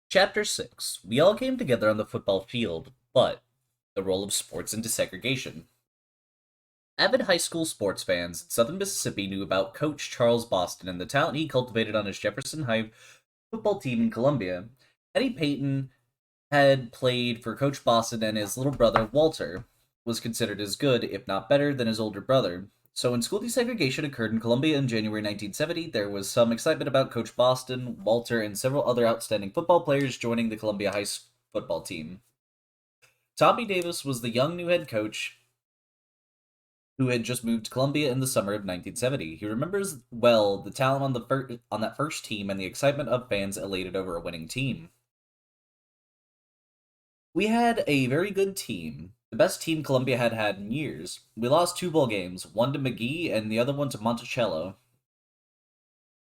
Chapter 6. We all came together on the football field, but the role of sports in desegregation. Avid high school sports fans in southern Mississippi knew about Coach Charles Boston and the talent he cultivated on his Jefferson High football team in Columbia. Eddie Payton had played for Coach Boston, and his little brother, Walter, was considered as good, if not better, than his older brother. So when school desegregation occurred in Columbia in January 1970, there was some excitement about Coach Boston, Walter, and several other outstanding football players joining the Columbia football team. Tommy Davis was the young new head coach who had just moved to Columbia in the summer of 1970. He remembers well the talent on that first team and the excitement of fans elated over a winning team. We had a very good team. The best team Columbia had had in years. We lost two bowl games, one to McGee and the other one to Monticello.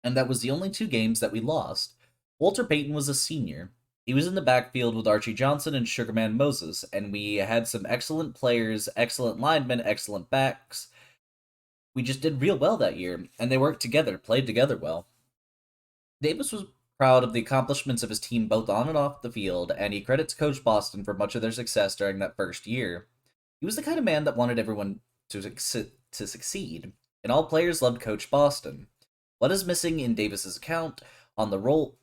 And that was the only two games that we lost. Walter Payton was a senior. He was in the backfield with Archie Johnson and Sugarman Moses, and we had some excellent players, excellent linemen, excellent backs. We just did real well that year, and they worked together, played together well. Davis was proud of the accomplishments of his team both on and off the field, and he credits Coach Boston for much of their success during that first year. He was the kind of man that wanted everyone to succeed, and all players loved Coach Boston. What is missing in Davis's account on the role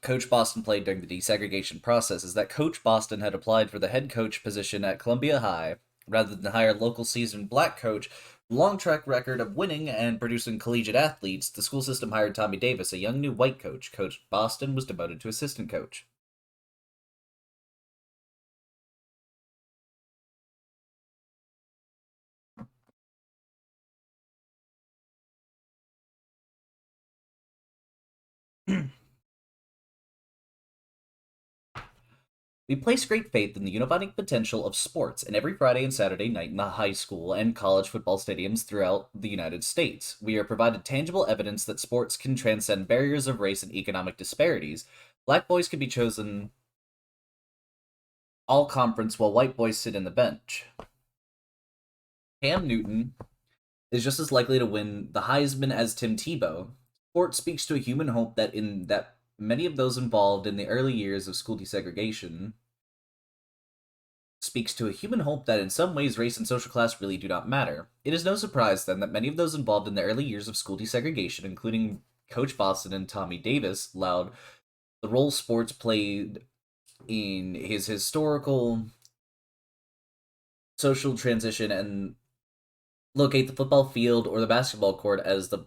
Coach Boston played during the desegregation process is that Coach Boston had applied for the head coach position at Columbia High rather than hire local seasoned black coach with a long track record of winning and producing collegiate athletes. The school system hired Tommy Davis, a young new white coach. Coach Boston was demoted to assistant coach. We place great faith in the unifying potential of sports, and every Friday and Saturday night in the high school and college football stadiums throughout the United States, we are provided tangible evidence that sports can transcend barriers of race and economic disparities. Black boys can be chosen all conference while white boys sit in the bench. Cam Newton is just as likely to win the Heisman as Tim Tebow. Sport speaks to a human hope that many of those involved in the early years of school desegregation speaks to a human hope that in some ways race and social class really do not matter. It is no surprise, then, that many of those involved in the early years of school desegregation, including Coach Boston and Tommy Davis, loud the role sports played in his historical social transition and locate the football field or the basketball court as the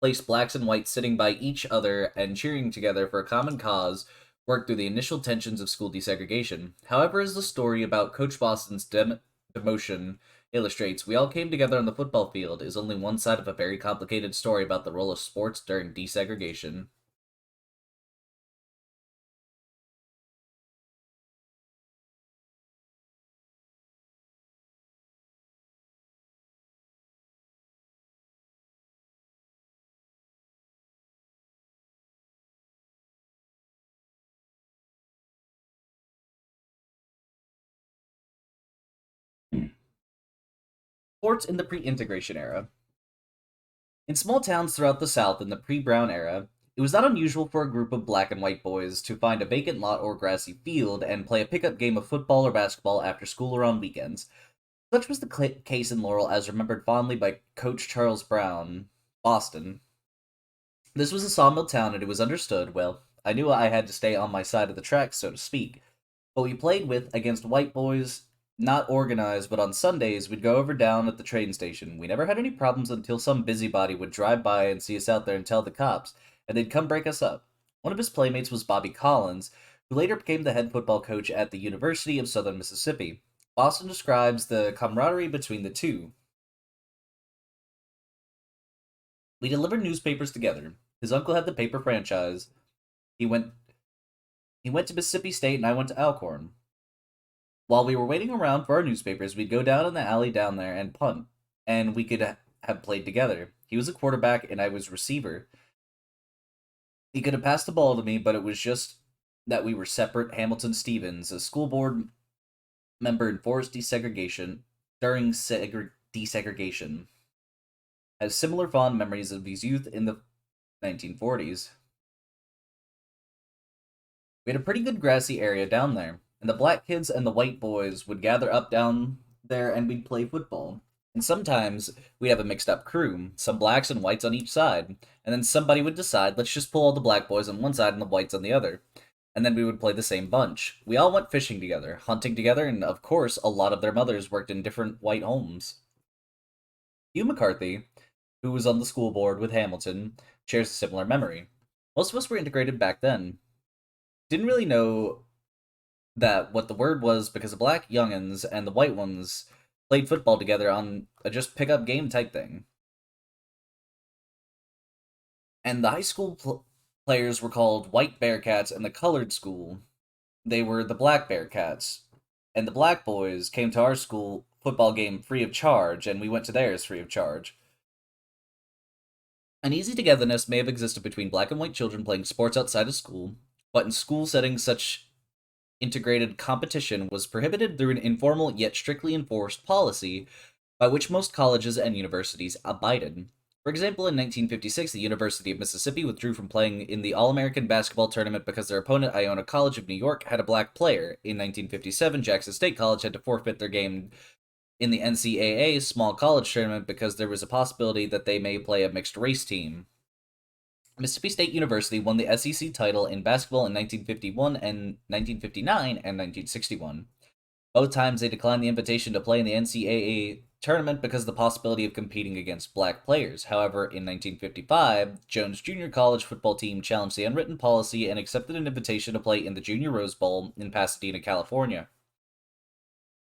place blacks and whites sitting by each other and cheering together for a common cause worked through the initial tensions of school desegregation. However, as the story about Coach Boston's demotion illustrates, we all came together on the football field is only one side of a very complicated story about the role of sports during desegregation. Sports in the pre integration era. In small towns throughout the South in the pre Brown era, it was not unusual for a group of black and white boys to find a vacant lot or grassy field and play a pickup game of football or basketball after school or on weekends. Such was the case in Laurel, as remembered fondly by Coach Charles Brown, Boston. This was a sawmill town, and it was understood, well, I knew I had to stay on my side of the tracks, so to speak. But we played with against white boys, not organized, but on Sundays we'd go over down at the train station. We never had any problems until some busybody would drive by and see us out there and tell the cops, and they'd come break us up. One of his playmates was Bobby Collins, who later became the head football coach at the University of Southern Mississippi. Boston describes the camaraderie between the two. We delivered newspapers together. His uncle had the paper franchise. He went he went to Mississippi State and I went to Alcorn. While we were waiting around for our newspapers, we'd go down in the alley down there and punt, and we could have played together. He was a quarterback and I was receiver. He could have passed the ball to me, but it was just that we were separate. Hamilton Stevens, a school board member in forced desegregation during desegregation, has similar fond memories of his youth in the 1940s. We had a pretty good grassy area down there, and the black kids and the white boys would gather up down there and we'd play football. And sometimes we'd have a mixed up crew, some blacks and whites on each side, and then somebody would decide, let's just pull all the black boys on one side and the whites on the other. And then we would play the same bunch. We all went fishing together, hunting together, and of course, a lot of their mothers worked in different white homes. Hugh McCarthy, who was on the school board with Hamilton, shares a similar memory. Most of us were integrated back then. Didn't really know that what the word was because the black youngins and the white ones played football together on a just pickup game type thing. And the high school players were called White Bearcats, and the colored school, they were the Black Bearcats. And the black boys came to our school football game free of charge, and we went to theirs free of charge. An easy togetherness may have existed between black and white children playing sports outside of school, but in school settings, such integrated competition was prohibited through an informal yet strictly enforced policy by which most colleges and universities abided. For example, in 1956, the University of Mississippi withdrew from playing in the All-American basketball tournament because their opponent, Iona College of New York, had a black player. In 1957, Jackson State College had to forfeit their game in the NCAA small college tournament because there was a possibility that they may play a mixed race team. Mississippi State University won the SEC title in basketball in 1951 and 1959 and 1961. Both times they declined the invitation to play in the NCAA tournament because of the possibility of competing against black players. However, in 1955, Jones Junior College football team challenged the unwritten policy and accepted an invitation to play in the Junior Rose Bowl in Pasadena, California.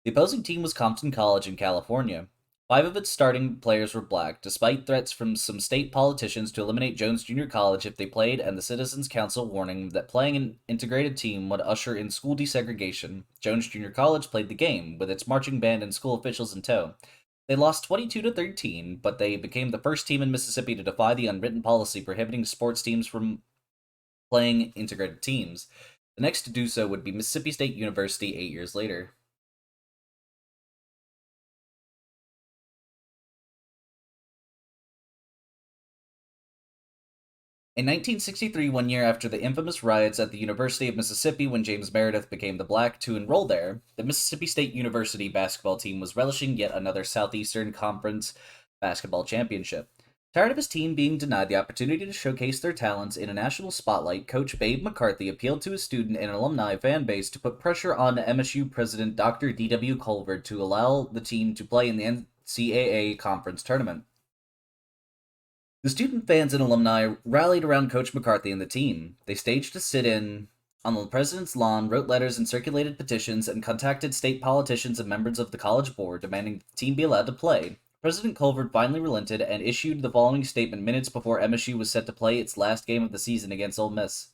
The opposing team was Compton College in California. 5 of its starting players were black, despite threats from some state politicians to eliminate Jones Junior College if they played, and the Citizens Council warning that playing an integrated team would usher in school desegregation. Jones Junior College played the game, with its marching band and school officials in tow. They lost 22-13, but they became the first team in Mississippi to defy the unwritten policy prohibiting sports teams from playing integrated teams. The next to do so would be Mississippi State University 8 years later. In 1963, 1 year after the infamous riots at the University of Mississippi when James Meredith became the black to enroll there, the Mississippi State University basketball team was relishing yet another Southeastern Conference basketball championship. Tired of his team being denied the opportunity to showcase their talents in a national spotlight, Coach Babe McCarthy appealed to his student and alumni fan base to put pressure on MSU President Dr. D.W. Colvard to allow the team to play in the NCAA conference tournament. The student fans and alumni rallied around Coach McCarthy and the team. They staged a sit-in on the president's lawn, wrote letters and circulated petitions, and contacted state politicians and members of the college board demanding the team be allowed to play. President Colvard finally relented and issued the following statement minutes before MSU was set to play its last game of the season against Ole Miss.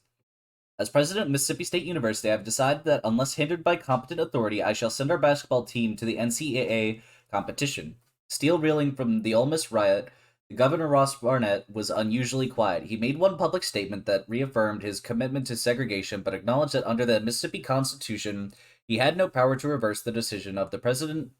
As president of Mississippi State University, I have decided that unless hindered by competent authority, I shall send our basketball team to the NCAA competition. Still reeling from the Ole Miss riot, Governor Ross Barnett was unusually quiet. He made one public statement that reaffirmed his commitment to segregation, but acknowledged that under the Mississippi Constitution, he had no power to reverse the decision of the President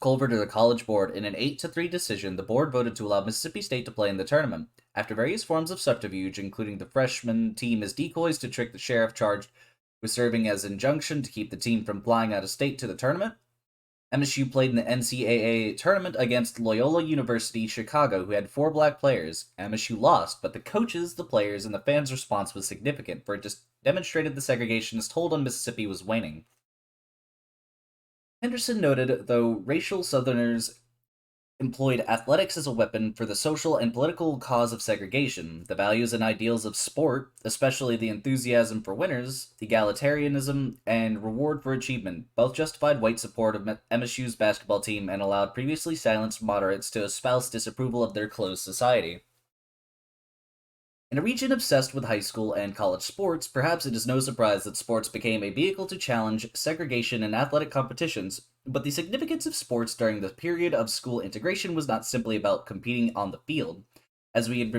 Colvard or the College Board. In an 8-3 decision, the board voted to allow Mississippi State to play in the tournament. After various forms of subterfuge, including the freshman team as decoys to trick the sheriff charged with serving as injunction to keep the team from flying out of state to the tournament, MSU played in the NCAA tournament against Loyola University Chicago, who had 4 black players. MSU lost, but the coaches, the players, and the fans' response was significant, for it just demonstrated the segregationist hold on Mississippi was waning. Henderson noted, though racial Southerners employed athletics as a weapon for the social and political cause of segregation, the values and ideals of sport, especially the enthusiasm for winners, egalitarianism, and reward for achievement, both justified white support of MSU's basketball team and allowed previously silenced moderates to espouse disapproval of their closed society. In a region obsessed with high school and college sports, perhaps it is no surprise that sports became a vehicle to challenge segregation in athletic competitions, but the significance of sports during the period of school integration was not simply about competing on the field. As we had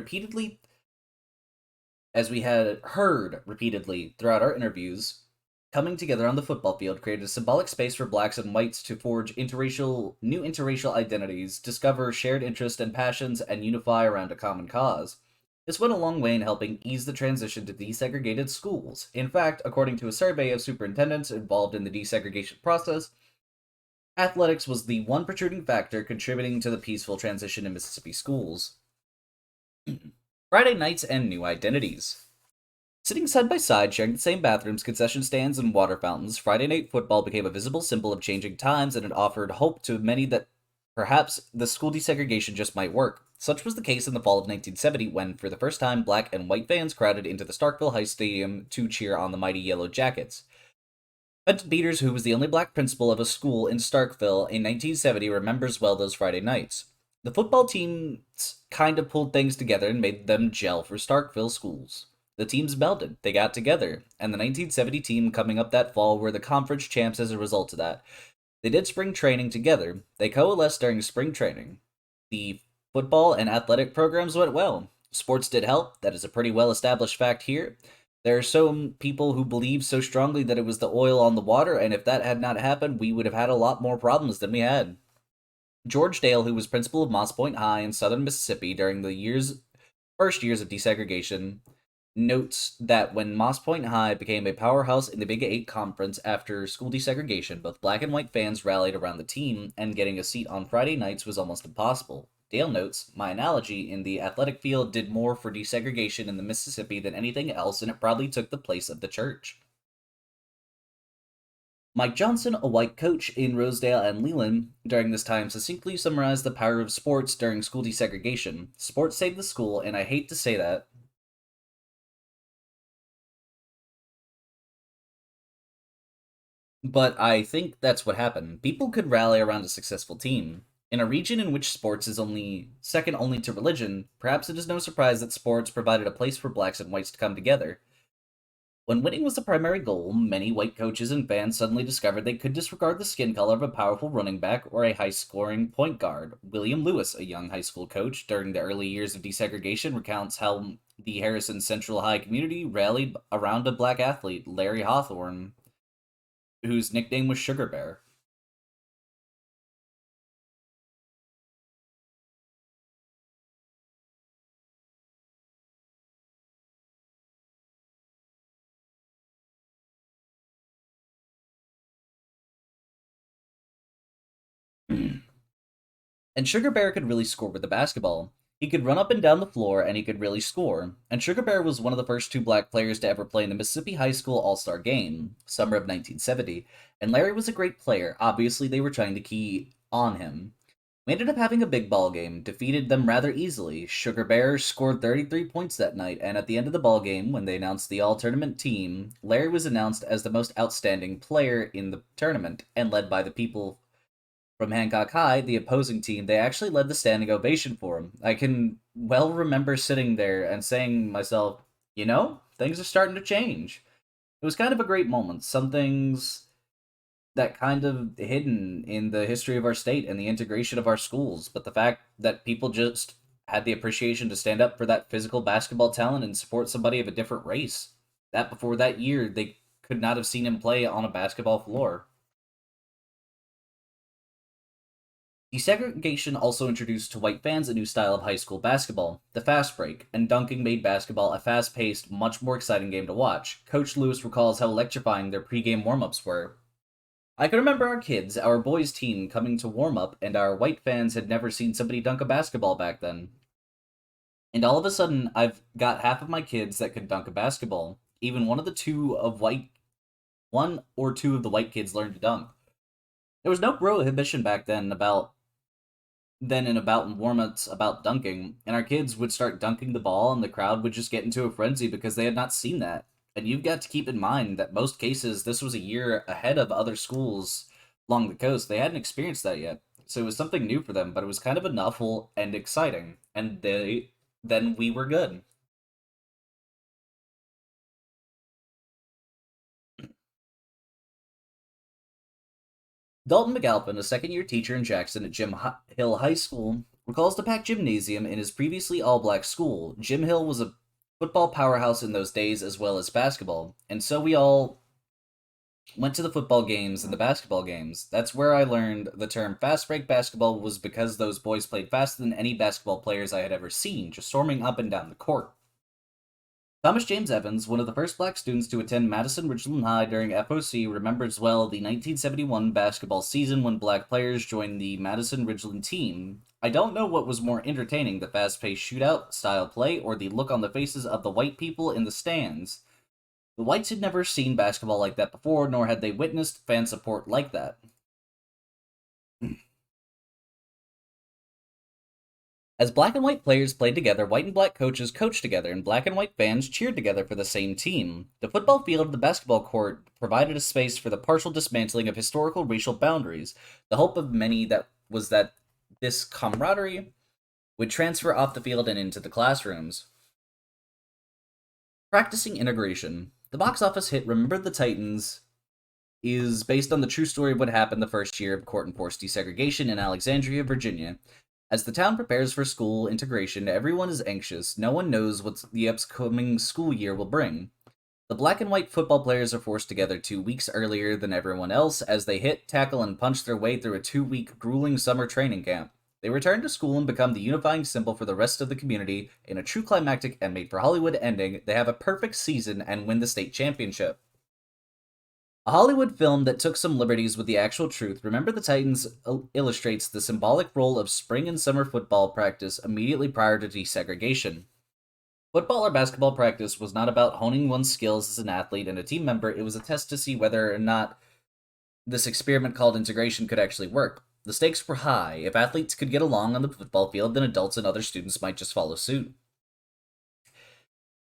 heard repeatedly throughout our interviews, coming together on the football field created a symbolic space for blacks and whites to forge new interracial identities, discover shared interests and passions, and unify around a common cause. This went a long way in helping ease the transition to desegregated schools. In fact, according to a survey of superintendents involved in the desegregation process, athletics was the one protruding factor contributing to the peaceful transition in Mississippi schools. Friday nights and new identities. Sitting side by side, sharing the same bathrooms, concession stands, and water fountains, Friday Night Football became a visible symbol of changing times, and it offered hope to many that perhaps the school desegregation just might work. Such was the case in the fall of 1970 when, for the first time, black and white fans crowded into the Starkville High Stadium to cheer on the mighty Yellow Jackets. Benton Peters, who was the only black principal of a school in Starkville in 1970, remembers well those Friday nights. The football teams kind of pulled things together and made them gel for Starkville schools. The teams melded, they got together, and the 1970 team coming up that fall were the conference champs as a result of that. They did spring training together. They coalesced during spring training. The football and athletic programs went well. Sports did help. That is a pretty well established fact here. There are some people who believe so strongly that it was the oil on the water, and if that had not happened, we would have had a lot more problems than we had. George Dale, who was principal of Moss Point High in southern Mississippi during the first years of desegregation, notes that when Moss Point High became a powerhouse in the Big 8 conference after school desegregation, both black and white fans rallied around the team, and getting a seat on Friday nights was almost impossible. Dale notes, my analogy in the athletic field did more for desegregation in the Mississippi than anything else, and it probably took the place of the church. Mike Johnson, a white coach in Rosedale and Leland during this time, succinctly summarized the power of sports during school desegregation. Sports saved the school, and I hate to say that, but I think that's what happened. People could rally around a successful team. In a region in which sports is only second only to religion, perhaps it is no surprise that sports provided a place for blacks and whites to come together. When winning was the primary goal, many white coaches and fans suddenly discovered they could disregard the skin color of a powerful running back or a high scoring point guard. William Lewis, a young high school coach during the early years of desegregation, recounts how the Harrison Central High community rallied around a black athlete, Larry Hawthorne, whose nickname was Sugar Bear. And Sugar Bear could really score with the basketball. He could run up and down the floor, and he could really score. And Sugar Bear was one of the first two black players to ever play in the Mississippi High School All Star Game, summer of 1970. And Larry was a great player. Obviously, they were trying to key on him. We ended up having a big ball game, defeated them rather easily. Sugar Bear scored 33 points that night, and at the end of the ball game, when they announced the all-tournament team, Larry was announced as the most outstanding player in the tournament, and led by the people from Hancock High, the opposing team, they actually led the standing ovation for him. I can well remember sitting there and saying to myself, things are starting to change. It was kind of a great moment. Some things that kind of hidden in the history of our state and the integration of our schools, but the fact that people just had the appreciation to stand up for that physical basketball talent and support somebody of a different race. That before that year, they could not have seen him play on a basketball floor. Desegregation also introduced to white fans a new style of high school basketball, the fast break, and dunking made basketball a fast paced, much more exciting game to watch. Coach Lewis recalls how electrifying their pregame warm ups were. I can remember our kids, our boys' team, coming to warm up, and our white fans had never seen somebody dunk a basketball back then. And all of a sudden, I've got half of my kids that could dunk a basketball. Even one or two of the white kids learned to dunk. There was no prohibition back then in warm-ups about dunking, and our kids would start dunking the ball, and the crowd would just get into a frenzy because they had not seen that. And you've got to keep in mind that most cases, this was a year ahead of other schools along the coast. They hadn't experienced that yet, so it was something new for them, but it was kind of a novel and exciting, and then we were good. Dalton McAlpin, a second-year teacher in Jackson at Hill High School, recalls the packed gymnasium in his previously all-black school. Jim Hill was a football powerhouse in those days as well as basketball, and so we all went to the football games and the basketball games. That's where I learned the term fast break basketball was because those boys played faster than any basketball players I had ever seen, just storming up and down the court. Thomas James Evans, one of the first black students to attend Madison Ridgeland High during FOC, remembers well the 1971 basketball season when black players joined the Madison Ridgeland team. I don't know what was more entertaining, the fast-paced shootout-style play or the look on the faces of the white people in the stands. The whites had never seen basketball like that before, nor had they witnessed fan support like that. As black and white players played together, white and black coaches coached together, and black and white fans cheered together for the same team. The football field and the basketball court provided a space for the partial dismantling of historical racial boundaries. The hope of many that was that this camaraderie would transfer off the field and into the classrooms. Practicing integration. The box office hit Remember the Titans is based on the true story of what happened the first year of court-enforced desegregation in Alexandria, Virginia. As the town prepares for school integration, everyone is anxious. No one knows what the upcoming school year will bring. The black and white football players are forced together 2 weeks earlier than everyone else as they hit, tackle, and punch their way through a 2-week grueling summer training camp. They return to school and become the unifying symbol for the rest of the community. In a true climactic and made for Hollywood ending, they have a perfect season and win the state championship. A Hollywood film that took some liberties with the actual truth, Remember the Titans illustrates the symbolic role of spring and summer football practice immediately prior to desegregation. Football or basketball practice was not about honing one's skills as an athlete and a team member, it was a test to see whether or not this experiment called integration could actually work. The stakes were high. If athletes could get along on the football field, then adults and other students might just follow suit.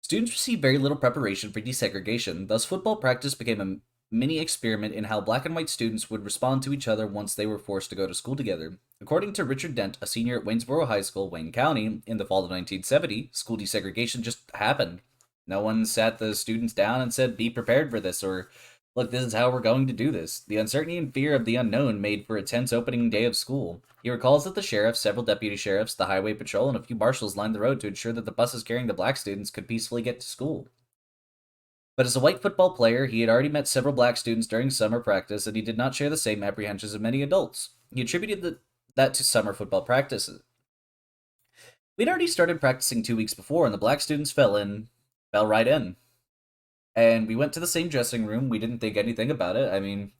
Students received very little preparation for desegregation, thus football practice became a mini experiment in how black and white students would respond to each other once they were forced to go to school together. According to Richard Dent, a senior at Waynesboro High School, Wayne County, in the fall of 1970, school desegregation just happened. No one sat the students down and said, be prepared for this, or, look, this is how we're going to do this. The uncertainty and fear of the unknown made for a tense opening day of school. He recalls that the sheriff, several deputy sheriffs, the highway patrol, and a few marshals lined the road to ensure that the buses carrying the black students could peacefully get to school. But as a white football player, he had already met several black students during summer practice, and he did not share the same apprehensions of many adults. He attributed that to summer football practices. We'd already started practicing 2 weeks before, and the black students fell right in. And we went to the same dressing room. We didn't think anything about it. I mean,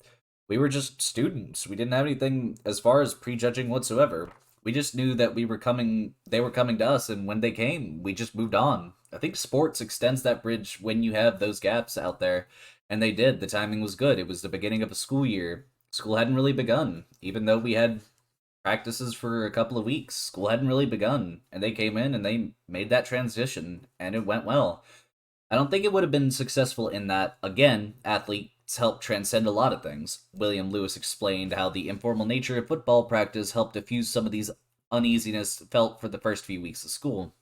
we were just students. We didn't have anything as far as prejudging whatsoever. We just knew that they were coming to us, and when they came, we just moved on. I think sports extends that bridge when you have those gaps out there, and they did. The timing was good. It was the beginning of a school year. School hadn't really begun, even though we had practices for a couple of weeks. School hadn't really begun, and they came in and they made that transition, and it went well. I don't think it would have been successful in that, again, athletes help transcend a lot of things. William Lewis explained how the informal nature of football practice helped diffuse some of these uneasiness felt for the first few weeks of school.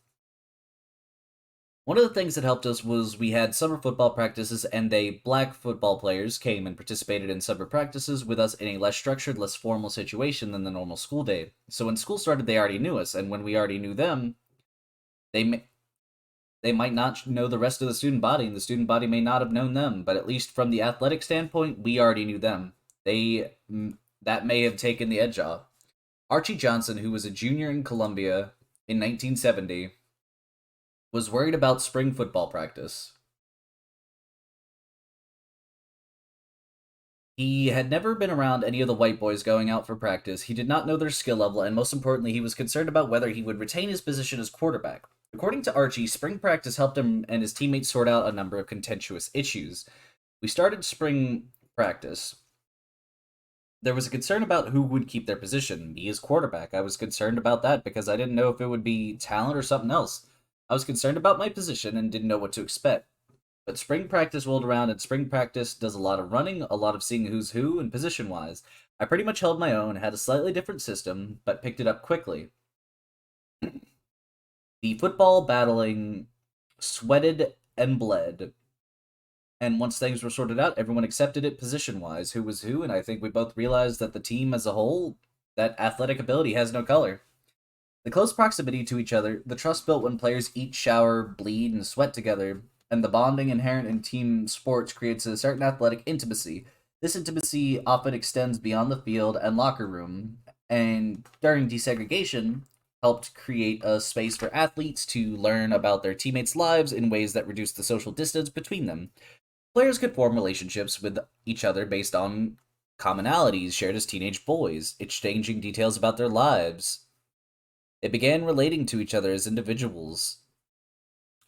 One of the things that helped us was we had summer football practices, and black football players came and participated in summer practices with us in a less structured, less formal situation than the normal school day. So when school started, they already knew us, and when we already knew them, they might not know the rest of the student body, and the student body may not have known them, but at least from the athletic standpoint, we already knew them. That may have taken the edge off. Archie Johnson, who was a junior in Columbia in 1970, was worried about spring football practice. He had never been around any of the white boys going out for practice. He did not know their skill level, and most importantly, he was concerned about whether he would retain his position as quarterback. According to Archie, spring practice helped him and his teammates sort out a number of contentious issues. We started spring practice. There was a concern about who would keep their position. Me as quarterback, I was concerned about that because I didn't know if it would be talent or something else. I was concerned about my position and didn't know what to expect. But spring practice rolled around, and spring practice does a lot of running, a lot of seeing who's who, and position-wise. I pretty much held my own, had a slightly different system, but picked it up quickly. The football battling sweated and bled. And once things were sorted out, everyone accepted it position-wise, who was who, and I think we both realized that the team as a whole, that athletic ability has no color. The close proximity to each other, the trust built when players eat, shower, bleed, and sweat together, and the bonding inherent in team sports creates a certain athletic intimacy. This intimacy often extends beyond the field and locker room, and during desegregation, helped create a space for athletes to learn about their teammates' lives in ways that reduced the social distance between them. Players could form relationships with each other based on commonalities shared as teenage boys, exchanging details about their lives. They began relating to each other as individuals.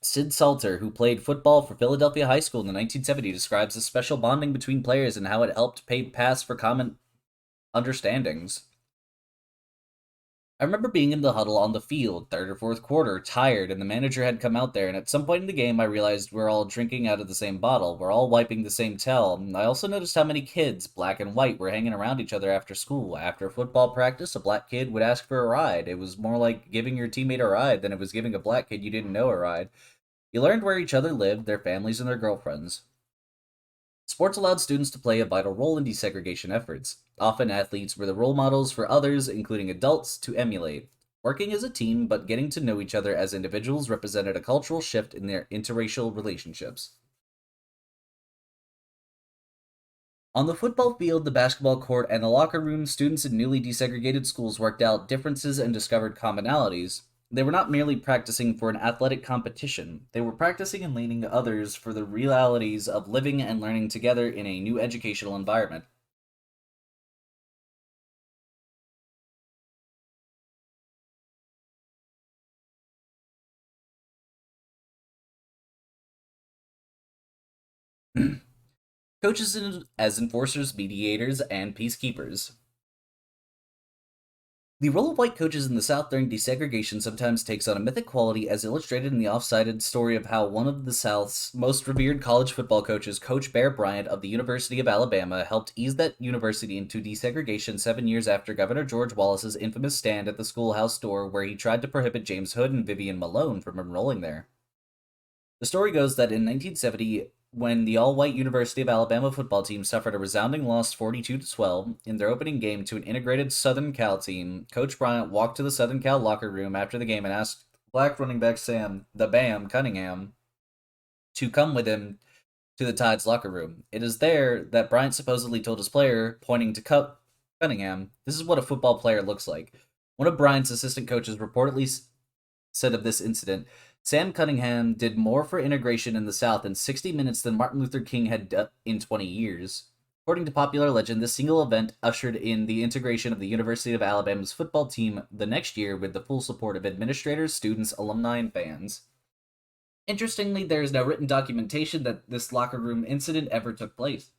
Sid Salter, who played football for Philadelphia High School in the 1970s, describes the special bonding between players and how it helped pave paths for common understandings. I remember being in the huddle on the field, third or fourth quarter, tired, and the manager had come out there, and at some point in the game I realized we're all drinking out of the same bottle, we're all wiping the same towel. I also noticed how many kids, black and white, were hanging around each other after school. After football practice, a black kid would ask for a ride. It was more like giving your teammate a ride than it was giving a black kid you didn't know a ride. You learned where each other lived, their families, and their girlfriends. Sports allowed students to play a vital role in desegregation efforts. Often, athletes were the role models for others, including adults, to emulate. Working as a team, but getting to know each other as individuals represented a cultural shift in their interracial relationships. On the football field, the basketball court, and the locker room, students in newly desegregated schools worked out differences and discovered commonalities. They were not merely practicing for an athletic competition, they were practicing and leading others for the realities of living and learning together in a new educational environment. Coaches as enforcers, mediators, and peacekeepers. The role of white coaches in the South during desegregation sometimes takes on a mythic quality, as illustrated in the off-sided story of how one of the South's most revered college football coaches, Coach Bear Bryant of the University of Alabama, helped ease that university into desegregation 7 years after Governor George Wallace's infamous stand at the schoolhouse door where he tried to prohibit James Hood and Vivian Malone from enrolling there. The story goes that in 1970, when the all-white University of Alabama football team suffered a resounding loss 42-12 in their opening game to an integrated Southern Cal team, Coach Bryant walked to the Southern Cal locker room after the game and asked black running back Sam, the Bam, Cunningham, to come with him to the Tide's locker room. It is there that Bryant supposedly told his player, pointing to Cunningham, "This is what a football player looks like." One of Bryant's assistant coaches reportedly said of this incident, Sam Cunningham did more for integration in the South in 60 minutes than Martin Luther King had done in 20 years. According to popular legend, this single event ushered in the integration of the University of Alabama's football team the next year with the full support of administrators, students, alumni, and fans. Interestingly, there is no written documentation that this locker room incident ever took place.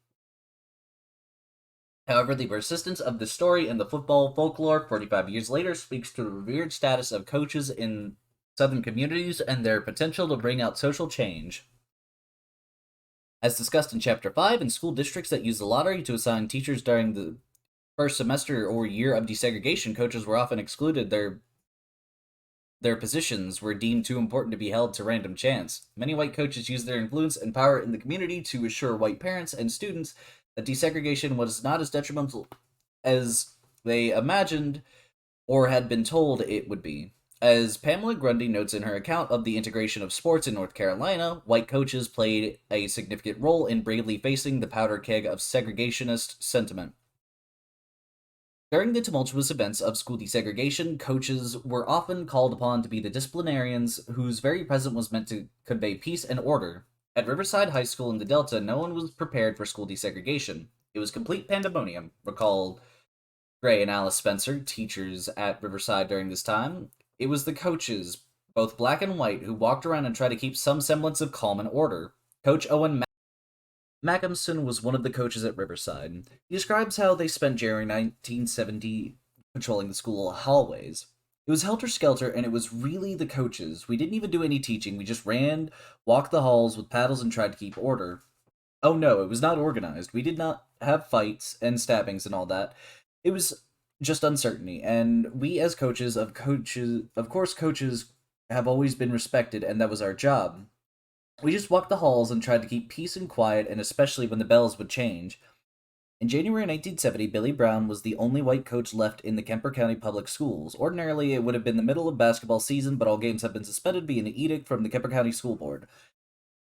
However, the persistence of this story in the football folklore 45 years later speaks to the revered status of coaches in Southern communities and their potential to bring out social change. As discussed in Chapter 5, in school districts that use the lottery to assign teachers during the first semester or year of desegregation, coaches were often excluded. Their positions were deemed too important to be held to random chance. Many white coaches used their influence and power in the community to assure white parents and students that desegregation was not as detrimental as they imagined or had been told it would be. As Pamela Grundy notes in her account of the integration of sports in North Carolina, white coaches played a significant role in bravely facing the powder keg of segregationist sentiment. During the tumultuous events of school desegregation, coaches were often called upon to be the disciplinarians whose very presence was meant to convey peace and order. At Riverside High School in the Delta, no one was prepared for school desegregation. It was complete pandemonium, recalled Gray and Alice Spencer, teachers at Riverside during this time. It was the coaches, both black and white, who walked around and tried to keep some semblance of calm and order. Coach Owen Mackinson was one of the coaches at Riverside. He describes how they spent January 1970 patrolling the school hallways. It was helter-skelter, and it was really the coaches. We didn't even do any teaching. We just ran, walked the halls with paddles, and tried to keep order. Oh no, it was not organized. We did not have fights and stabbings and all that. It was just uncertainty, and we as of course coaches have always been respected, and that was our job. We just walked the halls and tried to keep peace and quiet, and especially when the bells would change. In January 1970, Billy Brown was the only white coach left in the Kemper County Public Schools. Ordinarily, it would have been the middle of basketball season, but all games have been suspended via an edict from the Kemper County School Board.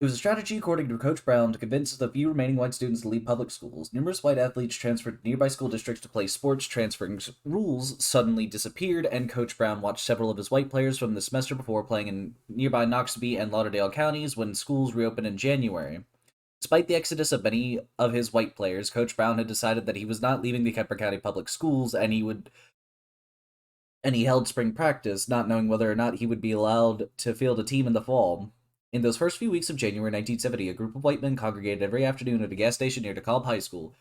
It was a strategy, according to Coach Brown, to convince the few remaining white students to leave public schools. Numerous white athletes transferred to nearby school districts to play sports. Transferring rules suddenly disappeared, and Coach Brown watched several of his white players from the semester before playing in nearby Noxubee and Lauderdale counties when schools reopened in January. Despite the exodus of many of his white players, Coach Brown had decided that he was not leaving the Kemper County Public Schools, and he held spring practice, not knowing whether or not he would be allowed to field a team in the fall. In those first few weeks of January 1970, a group of white men congregated every afternoon at a gas station near DeKalb High School.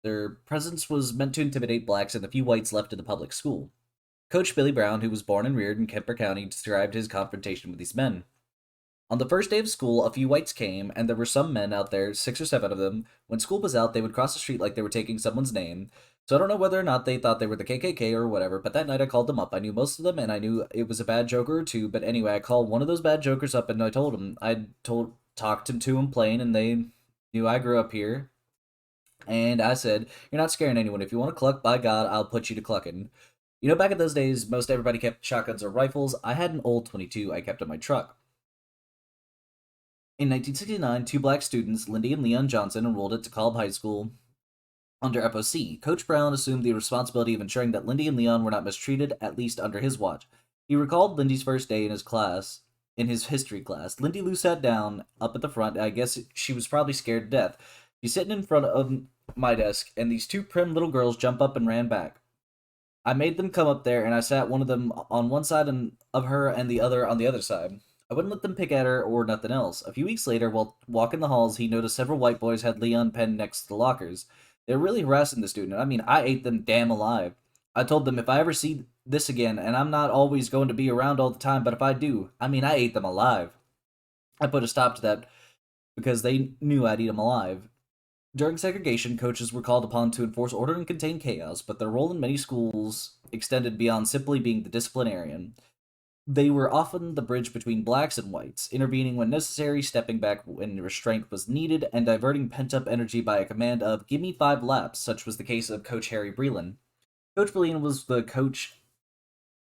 Their presence was meant to intimidate blacks and the few whites left in the public school. Coach Billy Brown, who was born and reared in Kemper County, described his confrontation with these men. On the first day of school, a few whites came, and there were some men out there, 6 or 7 of them. When school was out, they would cross the street like they were taking someone's name. So I don't know whether or not they thought they were the KKK or whatever, but that night I called them up. I knew most of them, and I knew it was a bad joker or two, but anyway, I called one of those bad jokers up, and I told him. Talked him to him plain, and they knew I grew up here. And I said, "You're not scaring anyone. If you want to cluck, by God, I'll put you to clucking." Back in those days, most everybody kept shotguns or rifles. I had an old 22 I kept in my truck. In 1969, 2 black students, Lindy and Leon Johnson, enrolled at DeKalb High School under FOC. Coach Brown assumed the responsibility of ensuring that Lindy and Leon were not mistreated, at least under his watch. He recalled Lindy's first day in his history class. Lindy Lou sat down up at the front. I guess she was probably scared to death. She's sitting in front of my desk, and these 2 prim little girls jump up and ran back. I made them come up there, and I sat one of them on one side of her and the other on the other side. I wouldn't let them pick at her or nothing else. A few weeks later, while walking the halls, he noticed several white boys had Leon penned next to the lockers. They were really harassing the student. I mean, I ate them damn alive. I told them if I ever see this again, and I'm not always going to be around all the time, but if I do, I mean, I ate them alive. I put a stop to that because they knew I'd eat them alive. During segregation, coaches were called upon to enforce order and contain chaos, but their role in many schools extended beyond simply being the disciplinarian. They were often the bridge between blacks and whites, intervening when necessary, stepping back when restraint was needed, and diverting pent-up energy by a command of "give me 5 laps," such was the case of Coach Harry Breland. Coach Breland was the coach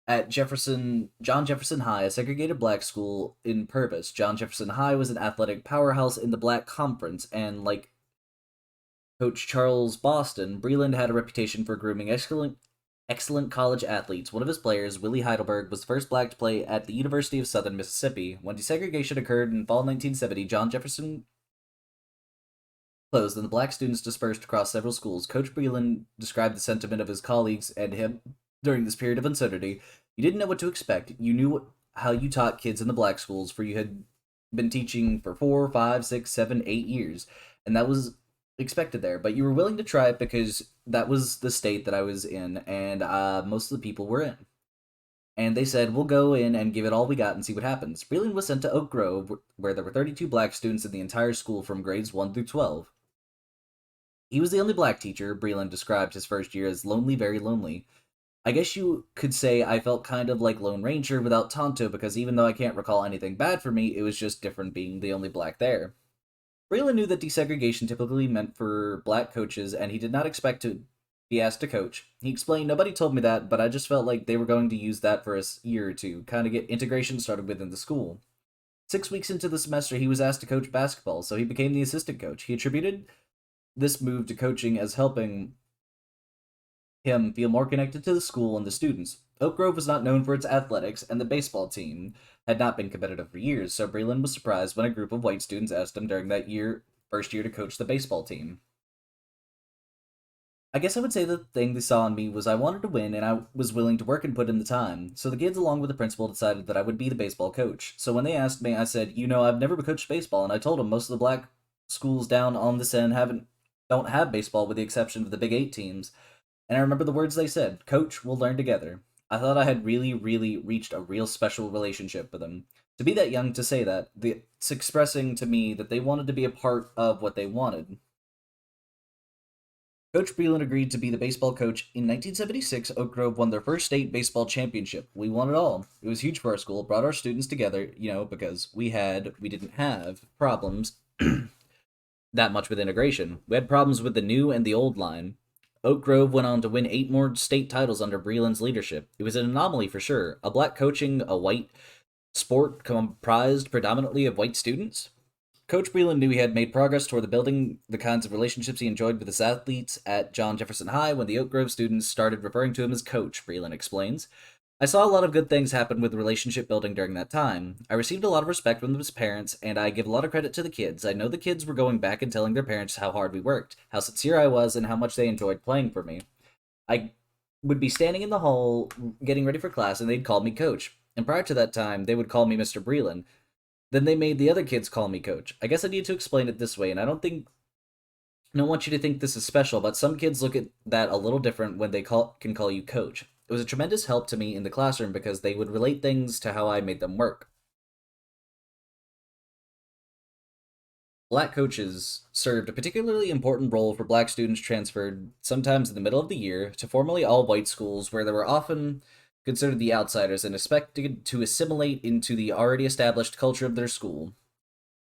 at John Jefferson High, a segregated black school in Purvis. John Jefferson High was an athletic powerhouse in the Black Conference, and like Coach Charles Boston, Breland had a reputation for grooming excellent college athletes. One of his players, Willie Heidelberg, was the first black to play at the University of Southern Mississippi. When desegregation occurred in fall 1970, John Jefferson closed and the black students dispersed across several schools. Coach Breland described the sentiment of his colleagues and him during this period of uncertainty. You didn't know what to expect. You knew how you taught kids in the black schools, for you had been teaching for 4, 5, 6, 7, 8 years, and that was expected there, but you were willing to try it because that was the state that I was in, and most of the people were in. And they said, we'll go in and give it all we got and see what happens. Breland was sent to Oak Grove, where there were 32 black students in the entire school from grades 1 through 12. He was the only black teacher. Breland described his first year as lonely, very lonely. I guess you could say I felt kind of like Lone Ranger without Tonto, because even though I can't recall anything bad for me, it was just different being the only black there. Breland knew that desegregation typically meant for black coaches, and he did not expect to be asked to coach. He explained, "Nobody told me that, but I just felt like they were going to use that for a year or two, kind of get integration started within the school." 6 weeks into the semester, he was asked to coach basketball, so he became the assistant coach. He attributed this move to coaching as helping him feel more connected to the school and the students. Oak Grove was not known for its athletics, and the baseball team had not been competitive for years, so Breland was surprised when a group of white students asked him during that first year to coach the baseball team. I guess I would say the thing they saw in me was I wanted to win and I was willing to work and put in the time. So the kids, along with the principal, decided that I would be the baseball coach. So when they asked me, I said, I've never coached baseball, and I told them most of the black schools down on this end don't have baseball with the exception of the Big 8 teams. And I remember the words they said, "Coach, we'll learn together." I thought I had really, really reached a real special relationship with them. To be that young to say that, it's expressing to me that they wanted to be a part of what they wanted. Coach Breland agreed to be the baseball coach. In 1976, Oak Grove won their first state baseball championship. We won it all. It was huge for our school. It brought our students together, because we didn't have problems that much with integration. We had problems with the new and the old line. Oak Grove went on to win 8 more state titles under Breland's leadership. It was an anomaly for sure. A black coaching a white sport comprised predominantly of white students. Coach Breland knew he had made progress toward the building the kinds of relationships he enjoyed with his athletes at John Jefferson High when the Oak Grove students started referring to him as Coach, Breland explains. I saw a lot of good things happen with relationship building during that time. I received a lot of respect from his parents, and I give a lot of credit to the kids. I know the kids were going back and telling their parents how hard we worked, how sincere I was, and how much they enjoyed playing for me. I would be standing in the hall getting ready for class, and they'd call me Coach. And prior to that time, they would call me Mr. Breland. Then they made the other kids call me Coach. I guess I need to explain it this way, and I don't want you to think this is special, but some kids look at that a little different when they can call you Coach. It was a tremendous help to me in the classroom because they would relate things to how I made them work. Black coaches served a particularly important role for black students transferred, sometimes in the middle of the year, to formerly all white schools where they were often considered the outsiders and expected to assimilate into the already established culture of their school.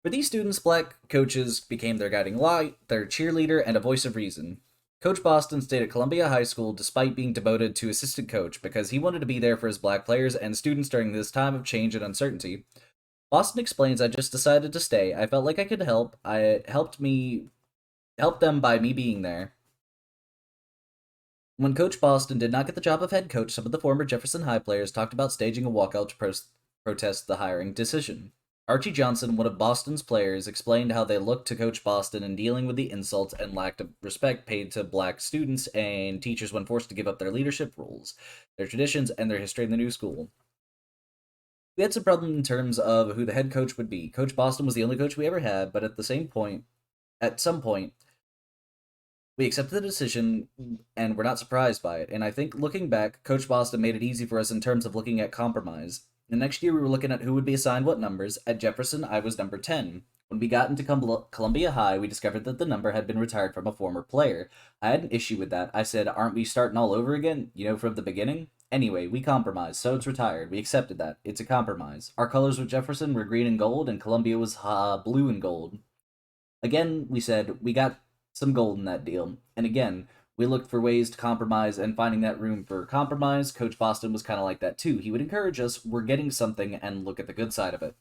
For these students, black coaches became their guiding light, their cheerleader, and a voice of reason. Coach Boston stayed at Columbia High School despite being demoted to assistant coach because he wanted to be there for his black players and students during this time of change and uncertainty. Boston explains, I just decided to stay. I felt like I could help. I helped them by me being there. When Coach Boston did not get the job of head coach, some of the former Jefferson High players talked about staging a walkout to protest the hiring decision. Archie Johnson, one of Boston's players, explained how they looked to Coach Boston in dealing with the insults and lack of respect paid to black students and teachers when forced to give up their leadership roles, their traditions, and their history in the new school. We had some problem in terms of who the head coach would be. Coach Boston was the only coach we ever had, but at some point, we accepted the decision and were not surprised by it. And I think looking back, Coach Boston made it easy for us in terms of looking at compromise. The next year, we were looking at who would be assigned what numbers. At Jefferson, I was number 10. When we got into Columbia High, we discovered that the number had been retired from a former player. I had an issue with that. I said, aren't we starting all over again? From the beginning? Anyway, we compromised, so it's retired. We accepted that. It's a compromise. Our colors with Jefferson were green and gold, and Columbia was blue and gold. Again, we said, we got some gold in that deal. And again, we looked for ways to compromise, and finding that room for compromise, Coach Boston was kind of like that too. He would encourage us, we're getting something, and look at the good side of it.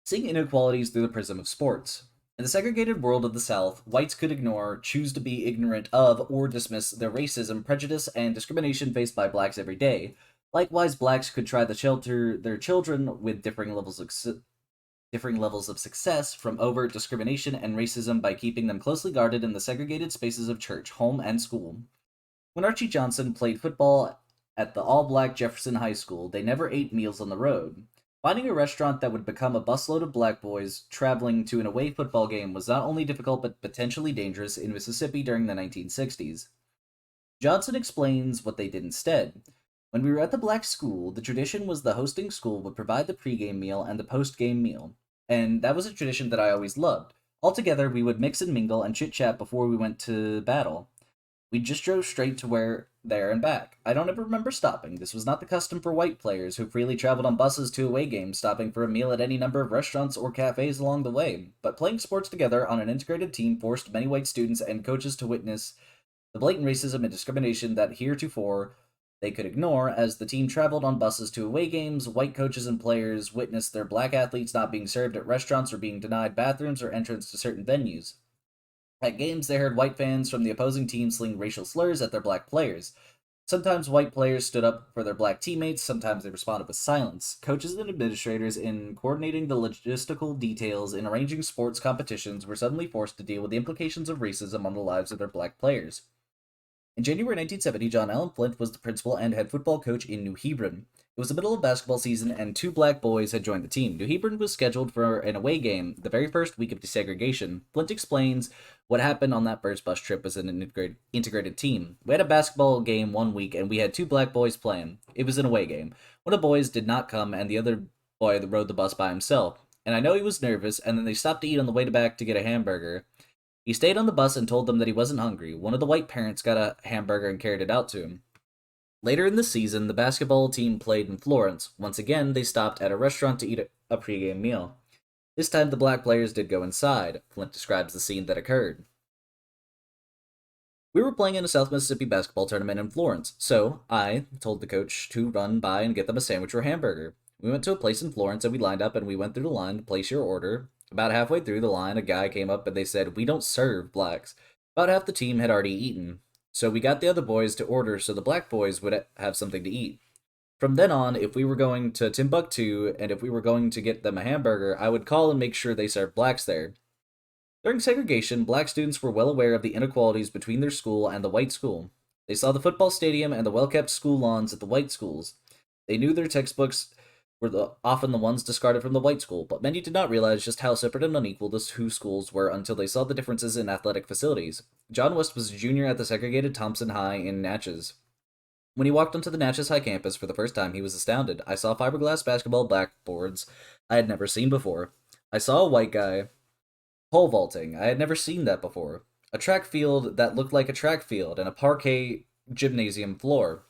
Seeing inequalities through the prism of sports. In the segregated world of the South, whites could ignore, choose to be ignorant of, or dismiss the racism, prejudice, and discrimination faced by blacks every day. Likewise, blacks could try to shelter their children with differing levels of success from overt discrimination and racism by keeping them closely guarded in the segregated spaces of church, home, and school. When Archie Johnson played football at the all-black Jefferson High School, they never ate meals on the road. Finding a restaurant that would become a busload of black boys traveling to an away football game was not only difficult but potentially dangerous in Mississippi during the 1960s. Johnson explains what they did instead. When we were at the black school, the tradition was the hosting school would provide the pregame meal and the postgame meal, and that was a tradition that I always loved. Altogether, we would mix and mingle and chit-chat before we went to battle. We just drove straight to there and back. I don't ever remember stopping. This was not the custom for white players who freely traveled on buses to away games, stopping for a meal at any number of restaurants or cafes along the way. But playing sports together on an integrated team forced many white students and coaches to witness the blatant racism and discrimination that heretofore they could ignore. As the team traveled on buses to away games, white coaches and players witnessed their black athletes not being served at restaurants or being denied bathrooms or entrance to certain venues. At games, they heard white fans from the opposing team sling racial slurs at their black players. Sometimes white players stood up for their black teammates, sometimes they responded with silence. Coaches and administrators, in coordinating the logistical details in arranging sports competitions, were suddenly forced to deal with the implications of racism on the lives of their black players. In January 1970, John Allen Flint was the principal and head football coach in New Hebron. It was the middle of basketball season, and 2 black boys had joined the team. New Hebron was scheduled for an away game the very first week of desegregation. Flint explains what happened on that first bus trip as an integrated team. We had a basketball game one week, and we had 2 black boys playing. It was an away game. One of the boys did not come, and the other boy rode the bus by himself. And I know he was nervous, and then they stopped to eat on the way back to get a hamburger. He stayed on the bus and told them that he wasn't hungry. One of the white parents got a hamburger and carried it out to him. Later in the season, the basketball team played in Florence. Once again, they stopped at a restaurant to eat a pregame meal. This time, the black players did go inside. Flint describes the scene that occurred. We were playing in a South Mississippi basketball tournament in Florence, so I told the coach to run by and get them a sandwich or hamburger. We went to a place in Florence and we lined up and we went through the line to place your order. About halfway through the line, a guy came up and they said, "We don't serve blacks." About half the team had already eaten, so we got the other boys to order so the black boys would have something to eat. From then on, if we were going to Timbuktu and if we were going to get them a hamburger, I would call and make sure they served blacks there. During segregation, black students were well aware of the inequalities between their school and the white school. They saw the football stadium and the well kept school lawns at the white schools. They knew their textbooks were often the ones discarded from the white school, but many did not realize just how separate and unequal the two schools were until they saw the differences in athletic facilities. John West was a junior at the segregated Thompson High in Natchez. When he walked onto the Natchez High campus for the first time, he was astounded. I saw fiberglass basketball blackboards I had never seen before. I saw a white guy pole vaulting. I had never seen that before. A track field that looked like a track field and a parquet gymnasium floor.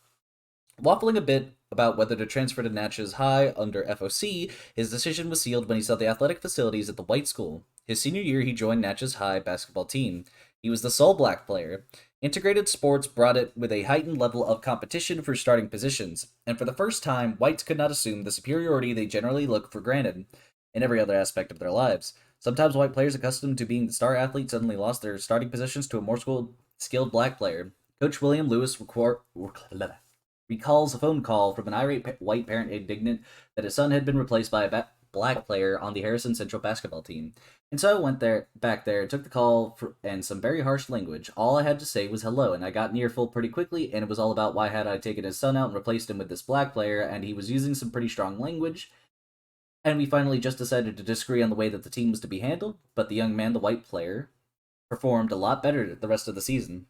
Waffling a bit about whether to transfer to Natchez High under FOC, his decision was sealed when he saw the athletic facilities at the white school. His senior year, he joined Natchez High basketball team. He was the sole black player. Integrated sports brought it with a heightened level of competition for starting positions, and for the first time, whites could not assume the superiority they generally look for granted in every other aspect of their lives. Sometimes white players accustomed to being the star athlete suddenly lost their starting positions to a more skilled black player. Coach William Lewis recalls a phone call from an irate white parent indignant that his son had been replaced by a black player on the Harrison Central basketball team. And so I went back there, took the call, and some very harsh language. All I had to say was hello, and I got an earful pretty quickly, and it was all about why had I taken his son out and replaced him with this black player, and he was using some pretty strong language. And we finally just decided to disagree on the way that the team was to be handled, but the young man, the white player, performed a lot better the rest of the season.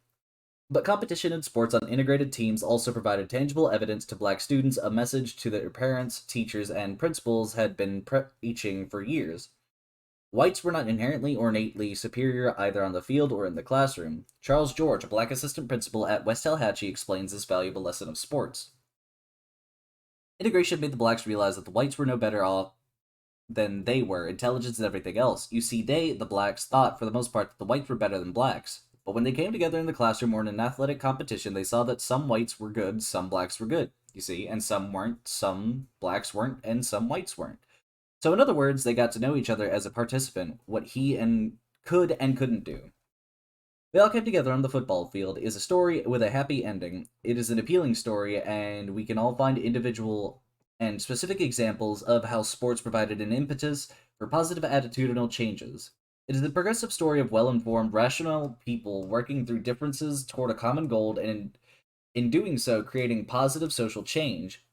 But competition in sports on integrated teams also provided tangible evidence to black students, a message to their parents, teachers, and principals had been preaching for years. Whites were not inherently or innately superior either on the field or in the classroom. Charles George, a black assistant principal at West Tallahatchie, explains this valuable lesson of sports. Integration made the blacks realize that the whites were no better off than they were, intelligence and everything else. You see, the blacks, thought for the most part that the whites were better than blacks. But when they came together in the classroom or in an athletic competition, they saw that some whites were good, some blacks were good, you see, and some weren't, some blacks weren't, and some whites weren't. So in other words, they got to know each other as a participant, what he and couldn't do. They all came together on the football field is a story with a happy ending. It is an appealing story, and we can all find individual and specific examples of how sports provided an impetus for positive attitudinal changes. It is a progressive story of well-informed, rational people working through differences toward a common goal and in doing so creating positive social change.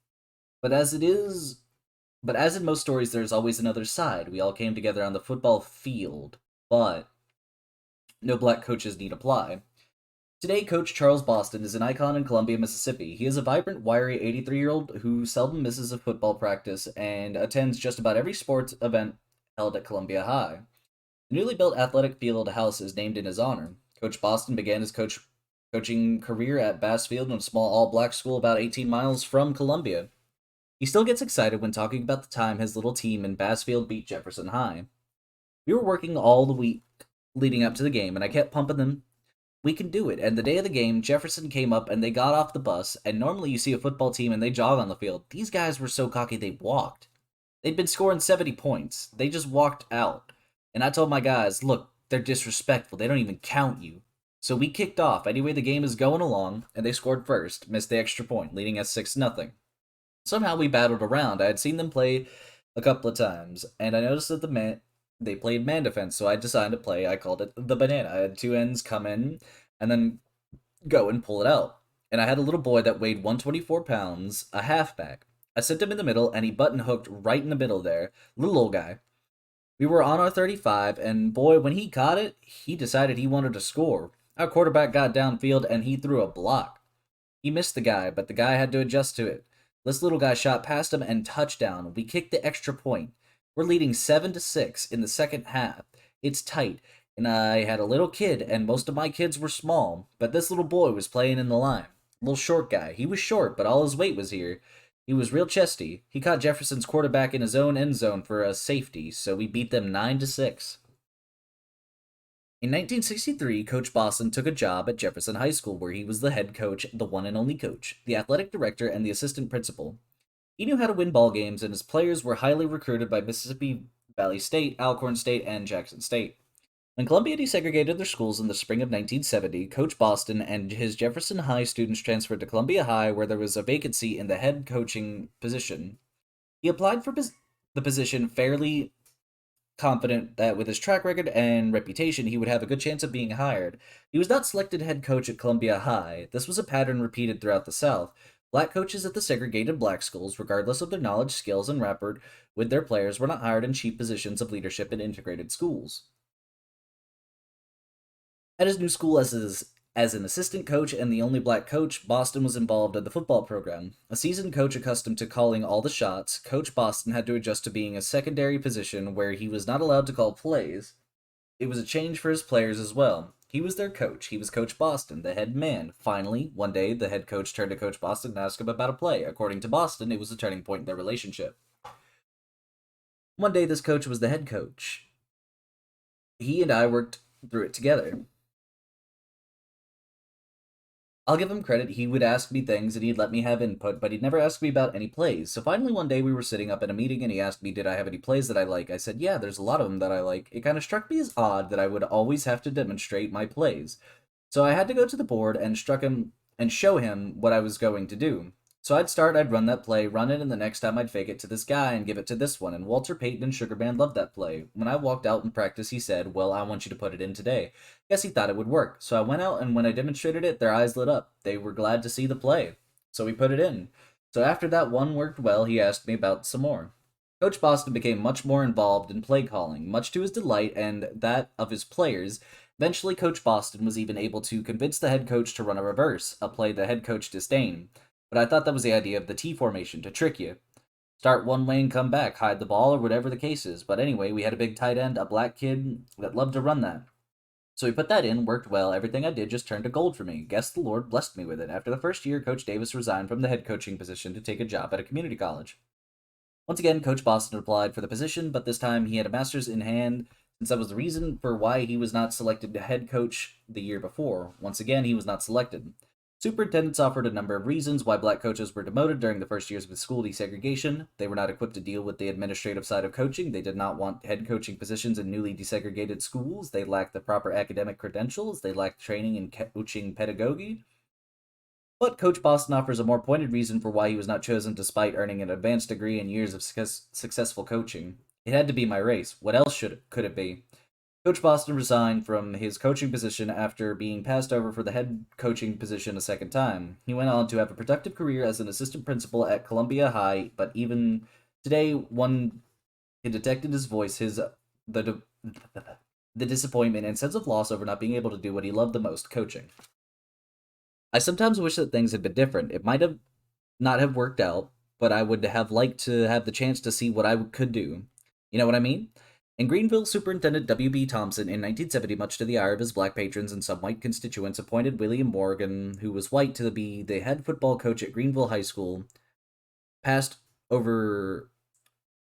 But as in most stories there's always another side. We all came together on the football field, but no black coaches need apply. Today, Coach Charles Boston is an icon in Columbia, Mississippi. He is a vibrant, wiry 83-year-old who seldom misses a football practice and attends just about every sports event held at Columbia High. The newly built athletic field house is named in his honor. Coach Boston began his coaching career at Bass Field in a small all-black school about 18 miles from Columbia. He still gets excited when talking about the time his little team in Bass Field beat Jefferson High. We were working all the week leading up to the game, and I kept pumping them. We can do it. And the day of the game, Jefferson came up and they got off the bus, and normally you see a football team and they jog on the field. These guys were so cocky they walked. They'd been scoring 70 points. They just walked out. And I told my guys, look, they're disrespectful. They don't even count you. So we kicked off. Anyway, the game is going along, and they scored first, missed the extra point, leading us 6-0. Somehow we battled around. I had seen them play a couple of times, and I noticed that they played man defense, so I decided to play. I called it the banana. I had two ends come in and then go and pull it out. And I had a little boy that weighed 124 pounds, a halfback. I sent him in the middle, and he button hooked right in the middle there. Little old guy. We were on our 35, and boy, when he caught it, he decided he wanted to score. Our quarterback got downfield, and he threw a block. He missed the guy, but the guy had to adjust to it. This little guy shot past him and touchdown. We kicked the extra point. We're leading 7-6 in the second half. It's tight, and I had a little kid, and most of my kids were small, but this little boy was playing in the line. Little short guy. He was short, but all his weight was here. He was real chesty. He caught Jefferson's quarterback in his own end zone for a safety, so we beat them 9-6. In 1963, Coach Boston took a job at Jefferson High School, where he was the head coach, the one and only coach, the athletic director, and the assistant principal. He knew how to win ball games, and his players were highly recruited by Mississippi Valley State, Alcorn State, and Jackson State. When Columbia desegregated their schools in the spring of 1970, Coach Boston and his Jefferson High students transferred to Columbia High, where there was a vacancy in the head coaching position. He applied for the position fairly confident that with his track record and reputation, he would have a good chance of being hired. He was not selected head coach at Columbia High. This was a pattern repeated throughout the South. Black coaches at the segregated black schools, regardless of their knowledge, skills, and rapport with their players, were not hired in chief positions of leadership in integrated schools. At his new school as an assistant coach and the only black coach, Boston was involved in the football program. A seasoned coach accustomed to calling all the shots, Coach Boston had to adjust to being a secondary position where he was not allowed to call plays. It was a change for his players as well. He was their coach. He was Coach Boston, the head man. Finally, one day, the head coach turned to Coach Boston and asked him about a play. According to Boston, it was a turning point in their relationship. One day, this coach was the head coach. He and I worked through it together. I'll give him credit, he would ask me things and he'd let me have input, but he'd never ask me about any plays. So finally one day we were sitting up in a meeting and he asked me, did I have any plays that I like? I said, yeah, there's a lot of them that I like. It kind of struck me as odd that I would always have to demonstrate my plays. So I had to go to the board and struck him and show him what I was going to do. So I'd run that play, run it, and the next time I'd fake it to this guy and give it to this one. And Walter Payton and Sugar Band loved that play. When I walked out in practice, he said, well, I want you to put it in today. Guess he thought it would work. So I went out, and when I demonstrated it, their eyes lit up. They were glad to see the play. So we put it in. So after that one worked well, he asked me about some more. Coach Boston became much more involved in play calling, much to his delight and that of his players. Eventually, Coach Boston was even able to convince the head coach to run a reverse, a play the head coach disdained. But I thought that was the idea of the T formation, to trick you. Start one way and come back, hide the ball, or whatever the case is. But anyway, we had a big tight end, a black kid that loved to run that. So we put that in, worked well, everything I did just turned to gold for me. Guess the Lord blessed me with it. After the first year, Coach Davis resigned from the head coaching position to take a job at a community college. Once again, Coach Boston applied for the position, but this time he had a master's in hand, since that was the reason for why he was not selected to head coach the year before. Once again, he was not selected. Superintendents offered a number of reasons why black coaches were demoted during the first years of school desegregation. They were not equipped to deal with the administrative side of coaching. They did not want head coaching positions in newly desegregated schools. They lacked the proper academic credentials. They lacked training in coaching pedagogy. But Coach Boston offers a more pointed reason for why he was not chosen despite earning an advanced degree and years of successful coaching. It had to be my race. What else could it be? Coach Boston resigned from his coaching position after being passed over for the head coaching position a second time. He went on to have a productive career as an assistant principal at Columbia High, but even today, one can detect in his voice the disappointment and sense of loss over not being able to do what he loved the most, coaching. I sometimes wish that things had been different. It might have not have worked out, but I would have liked to have the chance to see what I could do. You know what I mean? In Greenville, Superintendent W.B. Thompson in 1970, much to the ire of his black patrons and some white constituents, appointed William Morgan, who was white, to be the head football coach at Greenville High School. Passed over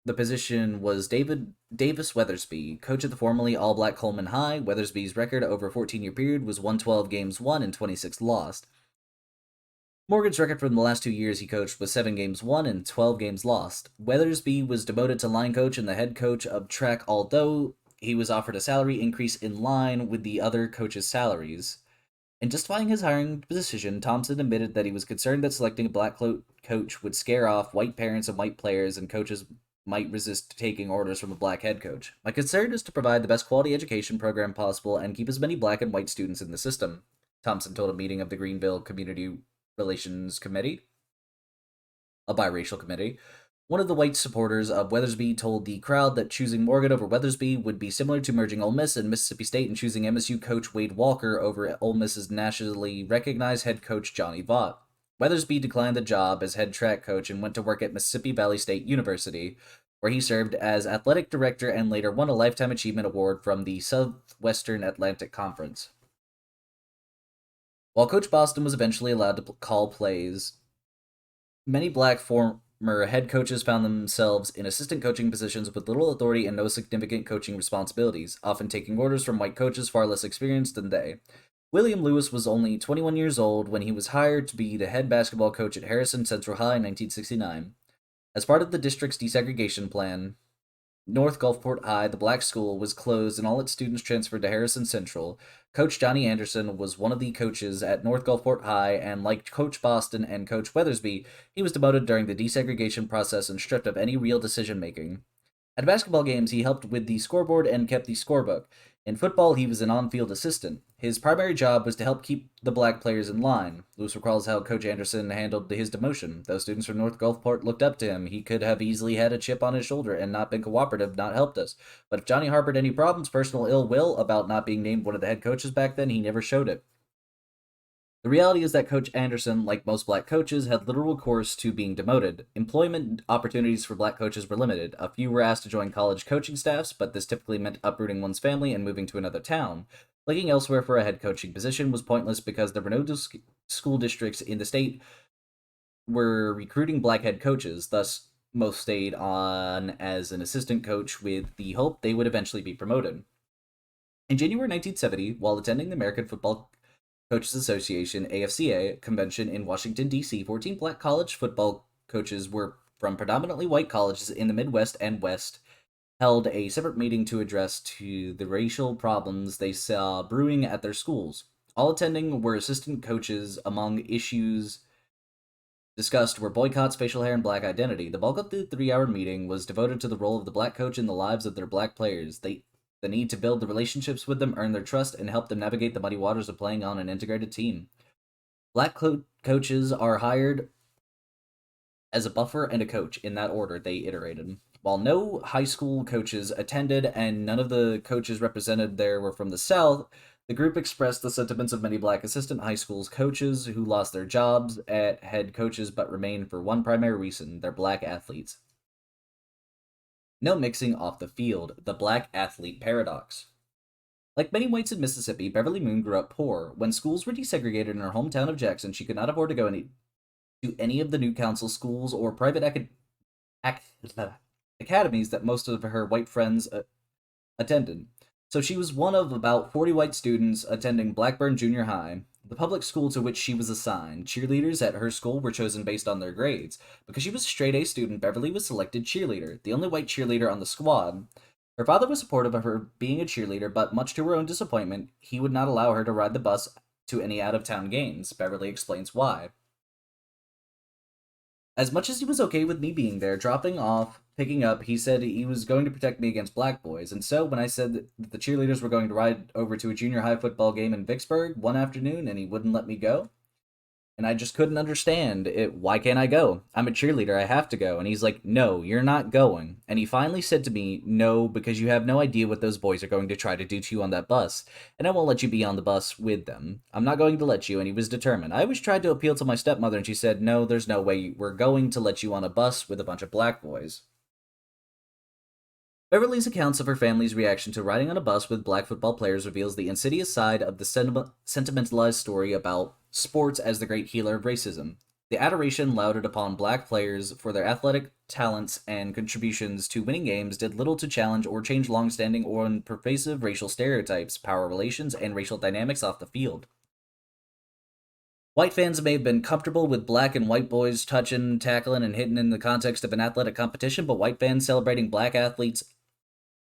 the position was Davis Weathersby, coach at the formerly all-black Coleman High. Weathersby's record over a 14-year period was 112 games won and 26 lost. Morgan's record from the last 2 years he coached was 7 games won and 12 games lost. Weathersby was demoted to line coach and the head coach of track, although he was offered a salary increase in line with the other coaches' salaries. In justifying his hiring decision, Thompson admitted that he was concerned that selecting a black coach would scare off white parents and white players, and coaches might resist taking orders from a black head coach. My concern is to provide the best quality education program possible and keep as many black and white students in the system, Thompson told a meeting of the Greenville Community Relations Committee, a biracial committee. One of the white supporters of Weathersby told the crowd that choosing Morgan over Weathersby would be similar to merging Ole Miss and Mississippi State and choosing MSU coach Wade Walker over Ole Miss's nationally recognized head coach Johnny Vaught. Weathersby declined the job as head track coach and went to work at Mississippi Valley State University, where he served as athletic director and later won a Lifetime Achievement Award from the Southwestern Atlantic Conference. While Coach Boston was eventually allowed to call plays, many black former head coaches found themselves in assistant coaching positions with little authority and no significant coaching responsibilities, often taking orders from white coaches far less experienced than they. William Lewis was only 21 years old when he was hired to be the head basketball coach at Harrison Central High in 1969. As part of the district's desegregation plan, North Gulfport High, the black school, was closed and all its students transferred to Harrison Central. Coach Johnny Anderson was one of the coaches at North Gulfport High, and like Coach Boston and Coach Weathersby, he was demoted during the desegregation process and stripped of any real decision making. At basketball games, he helped with the scoreboard and kept the scorebook. In football, he was an on field assistant. His primary job was to help keep the black players in line. Lewis recalls how Coach Anderson handled his demotion. Those students from North Gulfport looked up to him. He could have easily had a chip on his shoulder and not been cooperative, not helped us. But if Johnny harbored any problems, personal ill will about not being named one of the head coaches back then, he never showed it. The reality is that Coach Anderson, like most black coaches, had little recourse to being demoted. Employment opportunities for black coaches were limited. A few were asked to join college coaching staffs, but this typically meant uprooting one's family and moving to another town. Looking elsewhere for a head coaching position was pointless because there were no school districts in the state were recruiting black head coaches, thus most stayed on as an assistant coach with the hope they would eventually be promoted. In January 1970, while attending the American Football Coaches Association AFCA convention in Washington, D.C., 14 black college football coaches were from predominantly white colleges in the Midwest and West held a separate meeting to address to the racial problems they saw brewing at their schools. All attending were assistant coaches. Among issues discussed were boycotts, facial hair, and black identity. The bulk of the 3-hour meeting was devoted to the role of the black coach in the lives of their black players. The need to build the relationships with them, earn their trust, and help them navigate the muddy waters of playing on an integrated team. Black coaches are hired as a buffer and a coach, in that order they iterated. While no high school coaches attended and none of the coaches represented there were from the South, the group expressed the sentiments of many black assistant high schools coaches who lost their jobs at head coaches but remained for one primary reason: they're black athletes. No mixing off the field, the black athlete paradox. Like many whites in Mississippi, Beverly Moon grew up poor. When schools were desegregated in her hometown of Jackson, she could not afford to go to any of the new council schools or private academies that most of her white friends attended. So she was one of about 40 white students attending Blackburn Junior High, the public school to which she was assigned. Cheerleaders at her school were chosen based on their grades. Because she was a straight A student, Beverly was selected cheerleader, the only white cheerleader on the squad. Her father was supportive of her being a cheerleader, but much to her own disappointment, he would not allow her to ride the bus to any out of town games. Beverly explains why. As much as he was okay with me being there, dropping off, picking up, he said he was going to protect me against black boys. And so, when I said that the cheerleaders were going to ride over to a junior high football game in Vicksburg one afternoon and he wouldn't let me go, and I just couldn't understand it. Why can't I go? I'm a cheerleader. I have to go. And he's like, no, you're not going. And he finally said to me, no, because you have no idea what those boys are going to try to do to you on that bus. And I won't let you be on the bus with them. I'm not going to let you. And he was determined. I always tried to appeal to my stepmother, and she said, no, there's no way we're going to let you on a bus with a bunch of black boys. Beverly's accounts of her family's reaction to riding on a bus with black football players reveals the insidious side of the sentimentalized story about sports as the great healer of racism. The adoration lauded upon black players for their athletic talents and contributions to winning games did little to challenge or change long-standing or pervasive racial stereotypes, power relations, and racial dynamics off the field. White fans may have been comfortable with black and white boys touching, tackling, and hitting in the context of an athletic competition, but white fans celebrating black athletes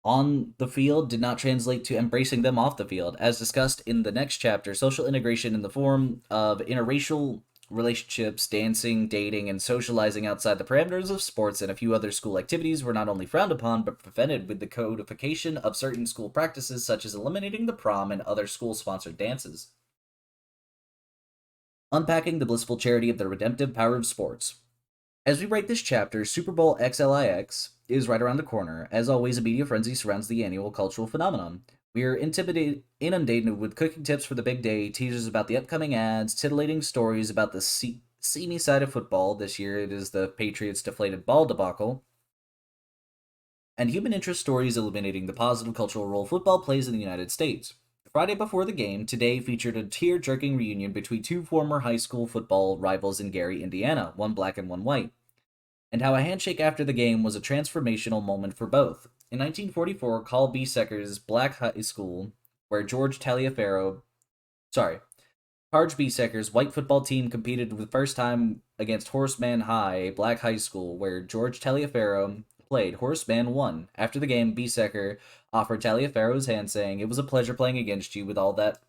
on the field did not translate to embracing them off the field. As discussed in the next chapter, social integration in the form of interracial relationships, dancing, dating, and socializing outside the parameters of sports and a few other school activities were not only frowned upon, but prevented with the codification of certain school practices, such as eliminating the prom and other school-sponsored dances. Unpacking the blissful charity of the redemptive power of sports. As we write this chapter, Super Bowl XLIX is right around the corner. As always, a media frenzy surrounds the annual cultural phenomenon. We are inundated with cooking tips for the big day, teasers about the upcoming ads, titillating stories about the seamy side of football. This year it is the Patriots' deflated ball debacle, and human interest stories illuminating the positive cultural role football plays in the United States. Friday before the game, Today featured a tear-jerking reunion between two former high school football rivals in Gary, Indiana, one black and one white, and how a handshake after the game was a transformational moment for both. In 1944, Carl B. Secker's Black High School, where George Taliaferro, Carge B. Secker's white football team competed for the first time against Horseman High, a black high school, where George Taliaferro played, Horseman won. After the game, Biesecker offered Taliaferro his hand, saying, "It was a pleasure playing against you. With all that,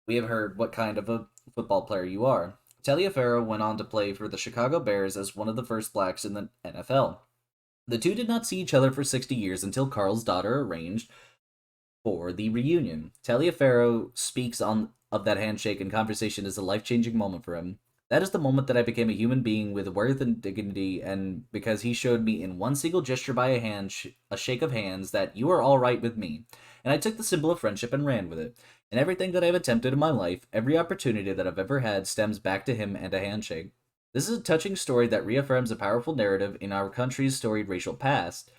we have heard what kind of a football player you are." Taliaferro went on to play for the Chicago Bears as one of the first blacks in the NFL. The two did not see each other for 60 years until Carl's daughter arranged for the reunion. Taliaferro speaks on of that handshake and conversation as a life-changing moment for him. "That is the moment that I became a human being with worth and dignity, and because he showed me in one single gesture by a shake of hands, that you are all right with me. And I took the symbol of friendship and ran with it. And everything that I've attempted in my life, every opportunity that I've ever had, stems back to him and a handshake." This is a touching story that reaffirms a powerful narrative in our country's storied racial past.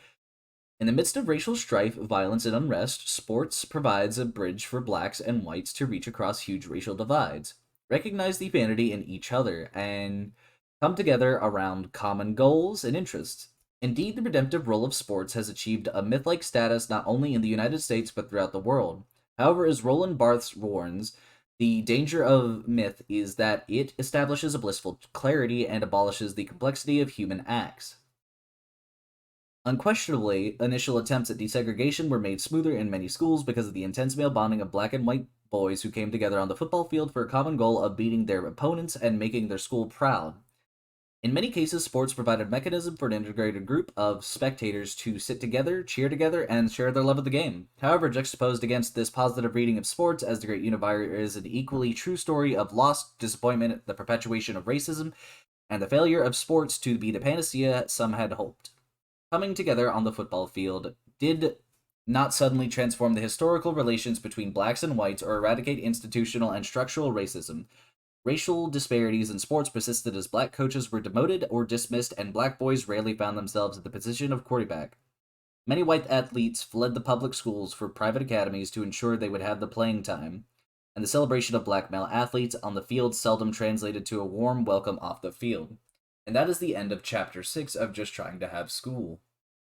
In the midst of racial strife, violence, and unrest, sports provides a bridge for blacks and whites to reach across huge racial divides, recognize the humanity in each other, and come together around common goals and interests. Indeed, the redemptive role of sports has achieved a myth-like status not only in the United States but throughout the world. However, as Roland Barthes warns, the danger of myth is that it establishes a blissful clarity and abolishes the complexity of human acts. Unquestionably, initial attempts at desegregation were made smoother in many schools because of the intense male bonding of black and white boys who came together on the football field for a common goal of beating their opponents and making their school proud. In many cases, sports provided a mechanism for an integrated group of spectators to sit together, cheer together, and share their love of the game. However, juxtaposed against this positive reading of sports as the great unifier is an equally true story of loss, disappointment, the perpetuation of racism, and the failure of sports to be the panacea some had hoped. Coming together on the football field did not suddenly transform the historical relations between blacks and whites or eradicate institutional and structural racism. Racial disparities in sports persisted as black coaches were demoted or dismissed, and black boys rarely found themselves in the position of quarterback. Many white athletes fled the public schools for private academies to ensure they would have the playing time, and the celebration of black male athletes on the field seldom translated to a warm welcome off the field. And that is the end of Chapter 6 of Just Trying to Have School.